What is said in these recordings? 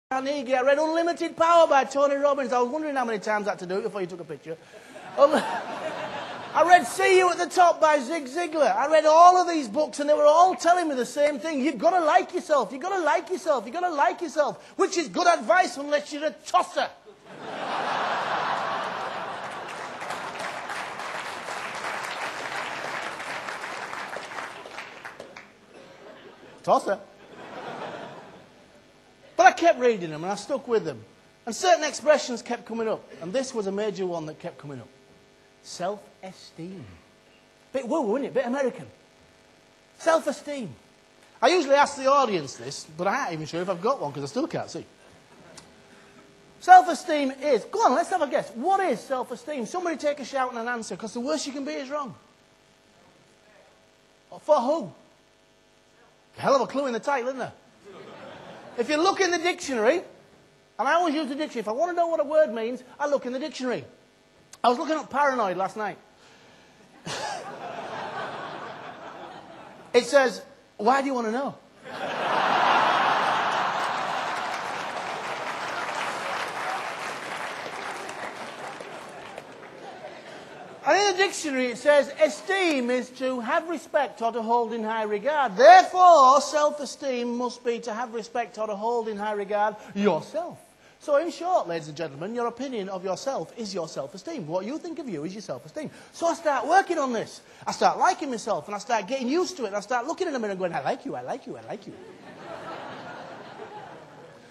Carnegie. I read Unlimited Power by Tony Robbins. I was wondering how many times I had to do it before you took a picture. I read See You at the Top by Zig Ziglar. I read all of these books and they were all telling me the same thing. You've got to like yourself. You've got to like yourself. You've got to like yourself. Which is good advice unless you're a tosser. Tosser. But I kept reading them and I stuck with them. And certain expressions kept coming up. And this was a major one that kept coming up. Self-esteem. Bit woo, isn't it? Bit American. Self-esteem. I usually ask the audience this, but I'm not even sure if I've got one because I still can't see. Self-esteem is... Go on, let's have a guess. What is self-esteem? Somebody take a shout and an answer, because the worst you can be is wrong. For who? Hell of a clue in the title, isn't there? If you look in the dictionary, and I always use the dictionary, if I want to know what a word means, I look in the dictionary. I was looking up paranoid last night. It says, why do you want to know? And in the dictionary it says, esteem is to have respect or to hold in high regard. Therefore, self-esteem must be to have respect or to hold in high regard yourself. So in short, ladies and gentlemen, your opinion of yourself is your self-esteem. What you think of you is your self-esteem. So I start working on this. I start liking myself and I start getting used to it. And I start looking in the mirror and going, I like you, I like you, I like you.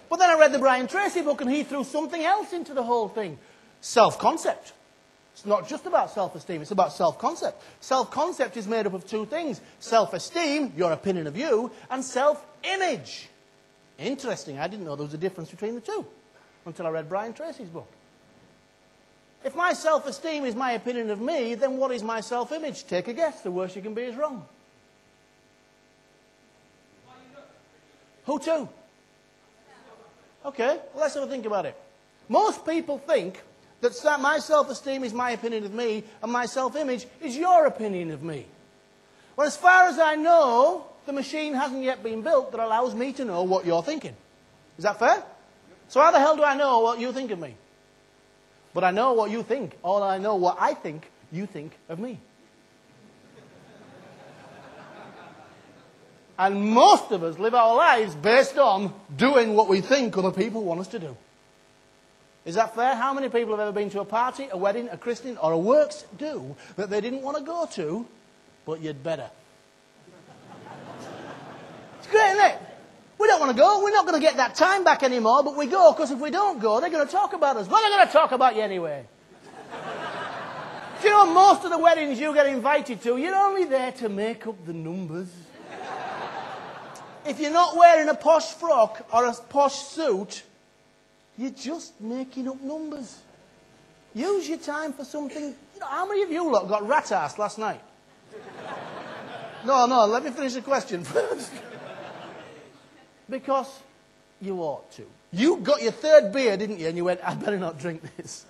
But then I read the Brian Tracy book and he threw something else into the whole thing. Self-concept. It's not just about self-esteem, it's about self-concept. Self-concept is made up of two things. Self-esteem, your opinion of you, and self-image. Interesting, I didn't know there was a difference between the two until I read Brian Tracy's book. If my self-esteem is my opinion of me, then what is my self-image? Take a guess, the worst you can be is wrong. Who to? Okay, well, let's have a think about it. Most people think that my self-esteem is my opinion of me and my self-image is your opinion of me. Well, as far as I know, the machine hasn't yet been built that allows me to know what you're thinking. Is that fair? So how the hell do I know what you think of me? But I know what you think, or I know what I think you think of me. And most of us live our lives based on doing what we think other people want us to do. Is that fair? How many people have ever been to a party, a wedding, a christening, or a works do that they didn't want to go to, but you'd better? It's great, isn't it? We don't want to go. We're not going to get that time back anymore, but we go, because if we don't go, they're going to talk about us. Well, they're going to talk about you anyway. Do you know, most of the weddings you get invited to, you're only there to make up the numbers. If you're not wearing a posh frock or a posh suit, you're just making up numbers. Use your time for something. You know, how many of you lot got rat-assed last night? No, let me finish the question first. Because you ought to. You got your third beer, didn't you? And you went, I better not drink this.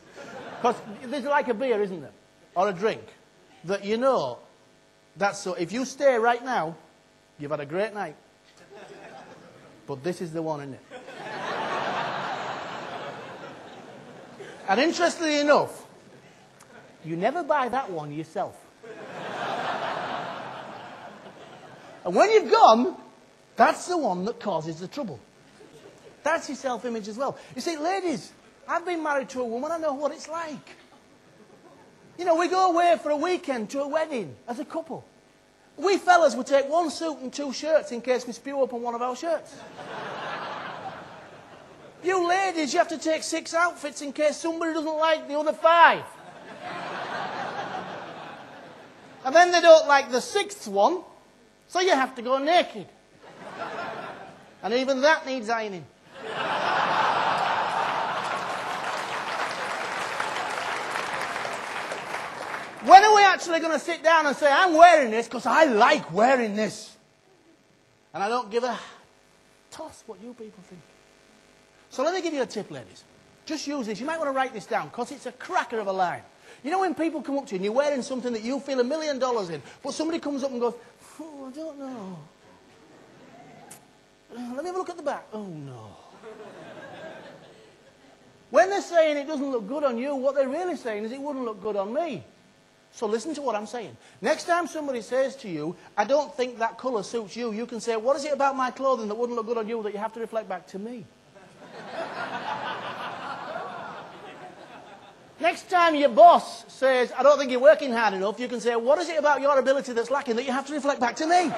Because there's like a beer, isn't there? Or a drink. That you know, that's so. If you stay right now, you've had a great night. But this is the one, isn't it? And interestingly enough, you never buy that one yourself. And when you've gone, that's the one that causes the trouble. That's your self-image as well. You see, ladies, I've been married to a woman, I know what it's like. You know, we go away for a weekend to a wedding as a couple. We fellas would take one suit and two shirts in case we spew up on one of our shirts. You ladies, you have to take 6 outfits in case somebody doesn't like the other 5. And then they don't like the 6th one, so you have to go naked. And even that needs ironing. When are we actually going to sit down and say, I'm wearing this because I like wearing this? And I don't give a toss what you people think. So let me give you a tip, ladies. Just use this. You might want to write this down because it's a cracker of a line. You know when people come up to you and you're wearing something that you feel $1 million in, but somebody comes up and goes, oh, I don't know. Let me have a look at the back. Oh, no. they're saying it doesn't look good on you, what they're really saying is it wouldn't look good on me. So listen to what I'm saying. Next time somebody says to you, I don't think that colour suits you, you can say, what is it about my clothing that wouldn't look good on you that you have to reflect back to me? Next time your boss says, I don't think you're working hard enough, you can say, what is it about your ability that's lacking that you have to reflect back to me?